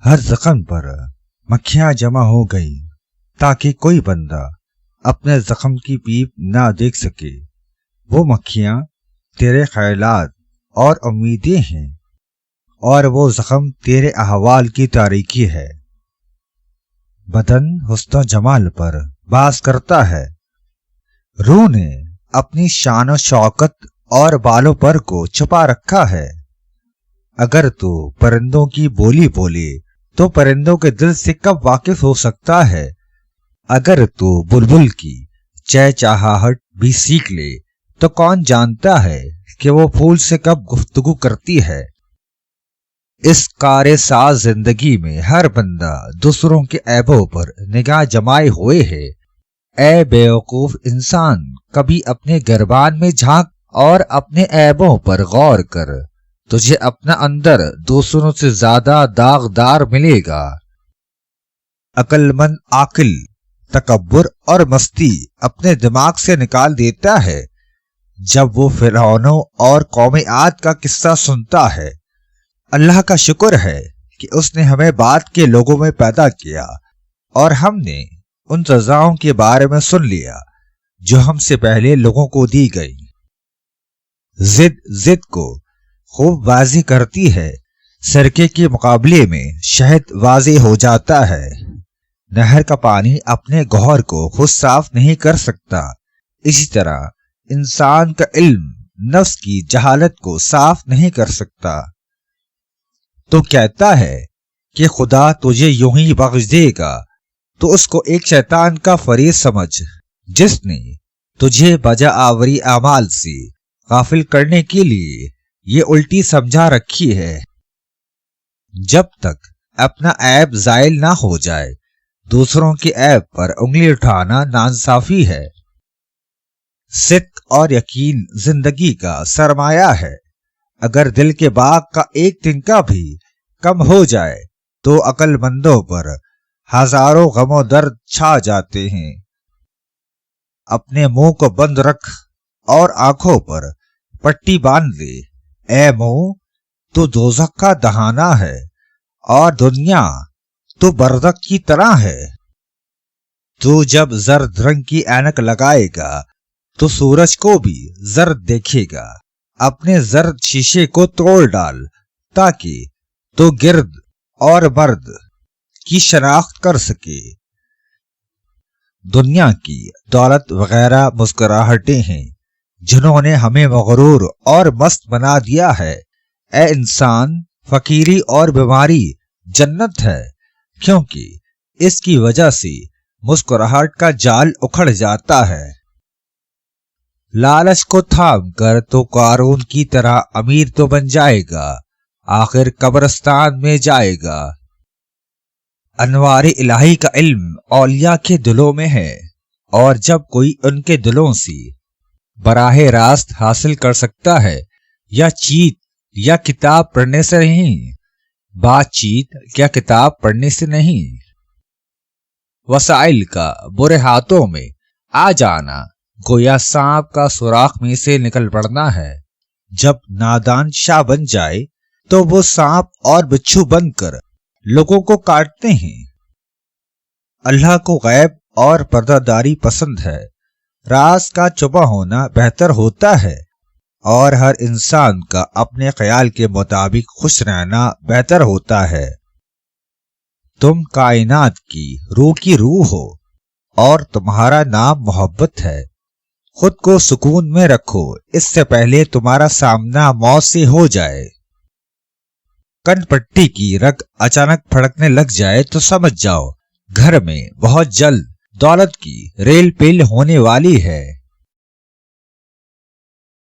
ہر زخم پر مکھیاں جمع ہو گئی تاکہ کوئی بندہ اپنے زخم کی پیپ نہ دیکھ سکے۔ وہ مکھیاں تیرے خیالات اور امیدیں ہیں، اور وہ زخم تیرے احوال کی تاریکی ہے۔ بدن حسن و جمال پر باز کرتا ہے، روح نے اپنی شان و شوکت اور بالوں پر کو چھپا رکھا ہے۔ اگر تو پرندوں کی بولی بولے تو پرندوں کے دل سے کب واقف ہو سکتا ہے؟ اگر تو بلبل کی چہچہاہٹ بھی سیکھ لے تو کون جانتا ہے کہ وہ پھول سے کب گفتگو کرتی ہے؟ اس کار ساز زندگی میں ہر بندہ دوسروں کے عیبوں پر نگاہ جمائے ہوئے ہے۔ اے بیوقوف انسان، کبھی اپنے گربان میں جھانک اور اپنے عیبوں پر غور کر، تجھے اپنا اندر دوسروں سے زیادہ داغدار ملے گا۔ عقل مند عاقل تکبر اور مستی اپنے دماغ سے نکال دیتا ہے۔ جب وہ فرعونوں اور قوم عاد کا قصہ سنتا ہے، اللہ کا شکر ہے کہ اس نے ہمیں بعد کے لوگوں میں پیدا کیا اور ہم نے ان سزاؤں کے بارے میں سن لیا جو ہم سے پہلے لوگوں کو دی گئی۔ ضد کو خوب واضح کرتی ہے، سرکے کے مقابلے میں شہد واضح ہو جاتا ہے۔ نہر کا پانی اپنے گوہر کو خود صاف نہیں کر سکتا، اسی طرح انسان کا علم نفس کی جہالت کو صاف نہیں کر سکتا۔ تو کہتا ہے کہ خدا تجھے یوں ہی بخش دے گا، تو اس کو ایک شیطان کا فریب سمجھ جس نے تجھے بجا آوری اعمال سے غافل کرنے کے لیے یہ الٹی سمجھا رکھی ہے۔ جب تک اپنا عیب زائل نہ ہو جائے، دوسروں کے عیب پر انگلی اٹھانا ناانصافی ہے۔ صدق اور یقین زندگی کا سرمایہ ہے۔ اگر دل کے باغ کا ایک تنکا بھی کم ہو جائے تو عقل مندوں پر ہزاروں غم و درد چھا جاتے ہیں۔ اپنے منہ کو بند رکھ اور آنکھوں پر پٹی باندھ لے۔ اے منہ، تو دوزخ کا دہانہ ہے، اور دنیا تو برزخ کی طرح ہے۔ تو جب زرد رنگ کی اینک لگائے گا تو سورج کو بھی زرد دیکھے گا۔ اپنے زرد شیشے کو توڑ ڈال تاکہ تو گرد اور مرد کی شناخت کر سکے۔ دنیا کی دولت وغیرہ مسکراہٹیں ہیں جنہوں نے ہمیں مغرور اور مست بنا دیا ہے۔ اے انسان، فقیری اور بیماری جنت ہے، کیونکہ اس کی وجہ سے مسکراہٹ کا جال اکھڑ جاتا ہے۔ لالچ کو تھام کر تو قارون کی طرح امیر تو بن جائے گا، آخر قبرستان میں جائے گا۔ انوار الہی کا علم اولیاء کے دلوں میں ہے، اور جب کوئی ان کے دلوں سے براہ راست حاصل کر سکتا ہے، یا چیت یا کتاب پڑھنے سے نہیں، بات چیت یا کتاب پڑھنے سے نہیں۔ وسائل کا برے ہاتھوں میں آ جانا گویا سانپ کا سوراخ میں سے نکل پڑنا ہے۔ جب نادان شاہ بن جائے تو وہ سانپ اور بچھو بن کر لوگوں کو کاٹتے ہیں۔ اللہ کو غیب اور پردہ داری پسند ہے، راز کا چھپا ہونا بہتر ہوتا ہے، اور ہر انسان کا اپنے خیال کے مطابق خوش رہنا بہتر ہوتا ہے۔ تم کائنات کی روح ہو، اور تمہارا نام محبت ہے۔ خود کو سکون میں رکھو اس سے پہلے تمہارا سامنا موت سے ہو جائے۔ کن پٹی کی رگ اچانک پھڑکنے لگ جائے تو سمجھ جاؤ گھر میں بہت جلد دولت کی ریل پیل ہونے والی ہے۔